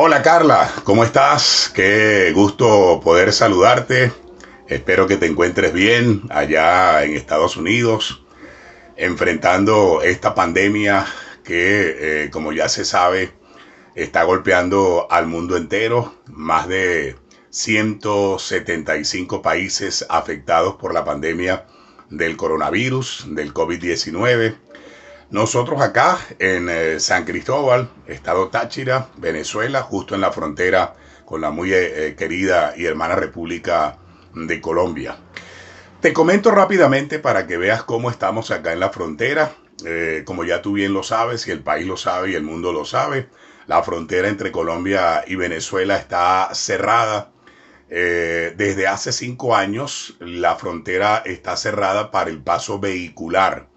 Hola Carla, ¿cómo estás? Qué gusto poder saludarte. Espero que te encuentres bien allá en Estados Unidos, enfrentando esta pandemia que, como ya se sabe, está golpeando al mundo entero. Más de 175 países afectados por la pandemia del coronavirus, del COVID-19. Nosotros acá en San Cristóbal, estado Táchira, Venezuela, justo en la frontera con la muy querida y hermana República de Colombia. Te comento rápidamente para que veas cómo estamos acá en la frontera. Como ya tú bien lo sabes, y el país lo sabe y el mundo lo sabe, la frontera entre Colombia y Venezuela está cerrada. Desde hace 5 años la frontera está cerrada para el paso vehicular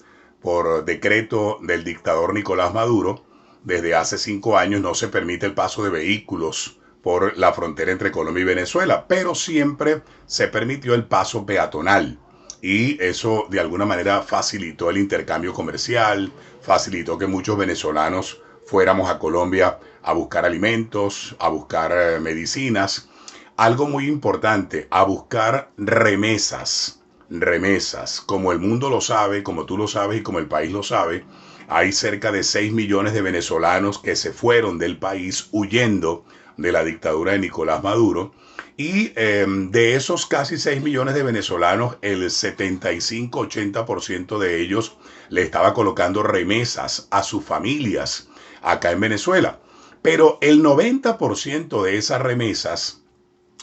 por decreto del dictador Nicolás Maduro. Desde hace 5 años no se permite el paso de vehículos por la frontera entre Colombia y Venezuela, pero siempre se permitió el paso peatonal. Y eso de alguna manera facilitó el intercambio comercial, facilitó que muchos venezolanos fuéramos a Colombia a buscar alimentos, a buscar medicinas. Algo muy importante, a buscar remesas. Remesas. Como el mundo lo sabe, como tú lo sabes y como el país lo sabe, hay cerca de 6 millones de venezolanos que se fueron del país huyendo de la dictadura de Nicolás Maduro. Y de esos casi 6 millones de venezolanos, el 75-80% de ellos le estaba colocando remesas a sus familias acá en Venezuela. Pero el 90% de esas remesas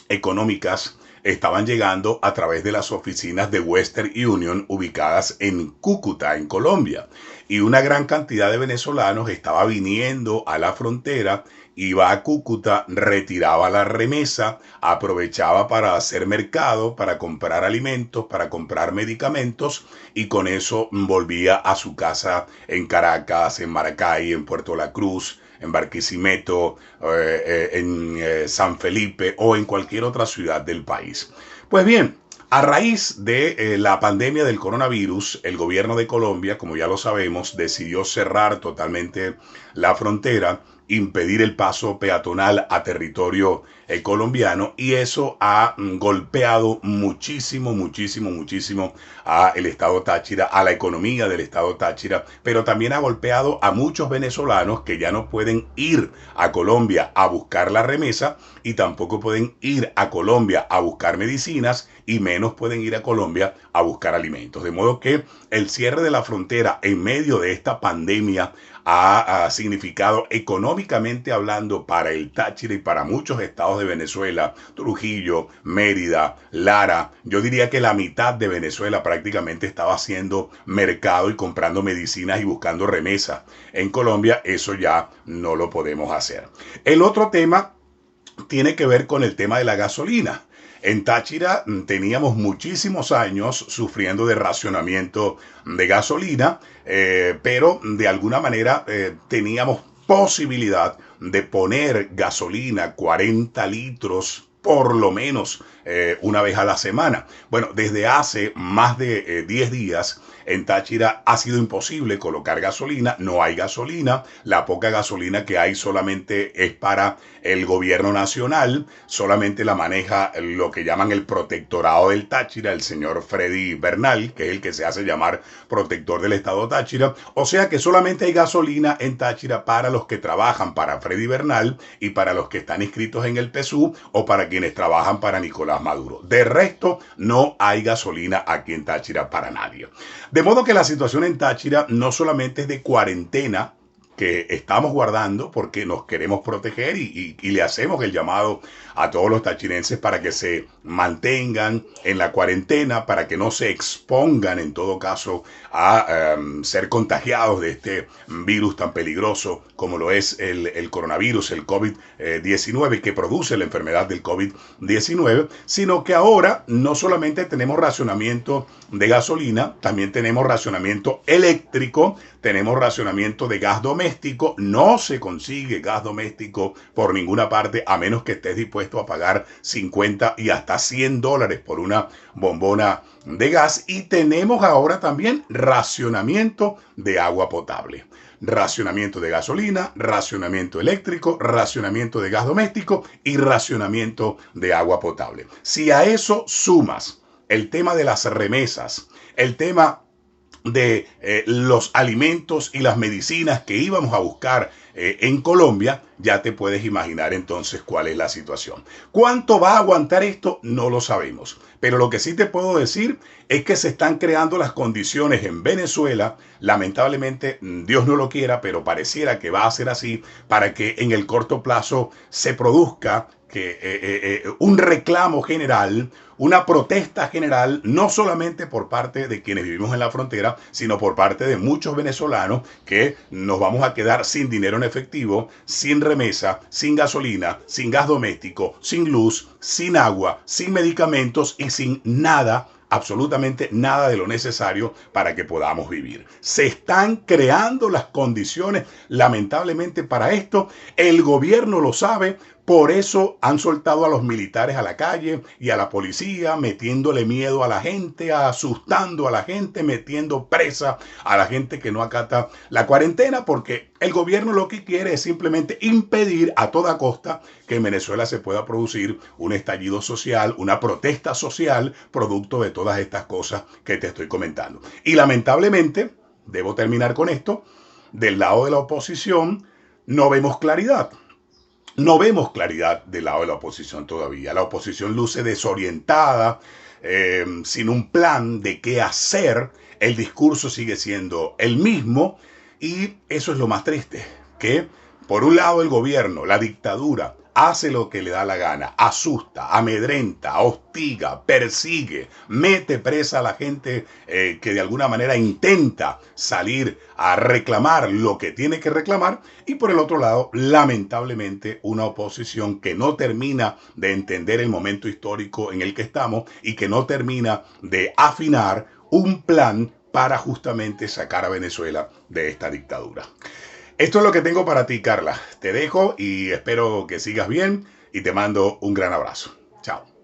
económicas estaban llegando a través de las oficinas de Western Union ubicadas en Cúcuta, en Colombia. Y una gran cantidad de venezolanos estaba viniendo a la frontera, iba a Cúcuta, retiraba la remesa, aprovechaba para hacer mercado, para comprar alimentos, para comprar medicamentos y con eso volvía a su casa en Caracas, en Maracay, en Puerto La Cruz, en Barquisimeto, en San Felipe o en cualquier otra ciudad del país. Pues bien, a raíz de la pandemia del coronavirus, el gobierno de Colombia, como ya lo sabemos, decidió cerrar totalmente la frontera, impedir el paso peatonal a territorio colombiano, y eso ha golpeado muchísimo, muchísimo, muchísimo a el estado Táchira, a la economía del estado Táchira, pero también ha golpeado a muchos venezolanos que ya no pueden ir a Colombia a buscar la remesa y tampoco pueden ir a Colombia a buscar medicinas y menos pueden ir a Colombia a buscar alimentos. De modo que el cierre de la frontera en medio de esta pandemia ha significado económicamente hablando para el Táchira y para muchos estados de Venezuela, Trujillo, Mérida, Lara. Yo diría que la mitad de Venezuela prácticamente estaba haciendo mercado y comprando medicinas y buscando remesas. En Colombia eso ya no lo podemos hacer. El otro tema tiene que ver con el tema de la gasolina. En Táchira teníamos muchísimos años sufriendo de racionamiento de gasolina, pero de alguna manera teníamos posibilidad de poner gasolina 40 litros por lo menos una vez a la semana. Bueno, desde hace más de 10 días en Táchira ha sido imposible colocar gasolina, no hay gasolina, la poca gasolina que hay solamente es para el gobierno nacional, solamente la maneja lo que llaman el protectorado del Táchira, el señor Freddy Bernal, que es el que se hace llamar protector del estado Táchira, o sea que solamente hay gasolina en Táchira para los que trabajan para Freddy Bernal y para los que están inscritos en el PSU o para quienes trabajan para Nicolás Maduro. De resto, no hay gasolina aquí en Táchira para nadie. De modo que la situación en Táchira no solamente es de cuarentena, que estamos guardando porque nos queremos proteger y le hacemos el llamado a todos los tachirenses para que se mantengan en la cuarentena, para que no se expongan en todo caso a ser contagiados de este virus tan peligroso como lo es el coronavirus, el COVID-19, que produce la enfermedad del COVID-19, sino que ahora no solamente tenemos racionamiento de gasolina, también tenemos racionamiento eléctrico, tenemos racionamiento de gas doméstico. No se consigue gas doméstico por ninguna parte a menos que estés dispuesto a pagar 50 y hasta $100 por una bombona de gas. Y tenemos ahora también racionamiento de agua potable. racionamiento de gasolina, racionamiento eléctrico, racionamiento de gas doméstico y racionamiento de agua potable. Si a eso sumas el tema de las remesas, el tema de los alimentos y las medicinas que íbamos a buscar en Colombia, ya te puedes imaginar entonces cuál es la situación. ¿Cuánto va a aguantar esto? No lo sabemos. Pero lo que sí te puedo decir es que se están creando las condiciones en Venezuela, lamentablemente Dios no lo quiera, pero pareciera que va a ser así, para que en el corto plazo se produzca un reclamo general, una protesta general, no solamente por parte de quienes vivimos en la frontera, sino por parte de muchos venezolanos que nos vamos a quedar sin dinero en efectivo, sin remesa, sin gasolina, sin gas doméstico, sin luz, sin agua, sin medicamentos y sin nada, absolutamente nada de lo necesario para que podamos vivir. Se están creando las condiciones, lamentablemente, para esto. El gobierno lo sabe. Por eso han soltado a los militares a la calle y a la policía, metiéndole miedo a la gente, asustando a la gente, metiendo presa a la gente que no acata la cuarentena, porque el gobierno lo que quiere es simplemente impedir a toda costa que en Venezuela se pueda producir un estallido social, una protesta social, producto de todas estas cosas que te estoy comentando. Y lamentablemente, debo terminar con esto, del lado de la oposición no vemos claridad. No vemos claridad del lado de la oposición todavía. La oposición luce desorientada, sin un plan de qué hacer. El discurso sigue siendo el mismo y eso es lo más triste, que por un lado el gobierno, la dictadura, hace lo que le da la gana, asusta, amedrenta, hostiga, persigue, mete presa a la gente que de alguna manera intenta salir a reclamar lo que tiene que reclamar, y por el otro lado, lamentablemente, una oposición que no termina de entender el momento histórico en el que estamos y que no termina de afinar un plan para justamente sacar a Venezuela de esta dictadura. Esto es lo que tengo para ti, Carla. Te dejo y espero que sigas bien y te mando un gran abrazo. Chao.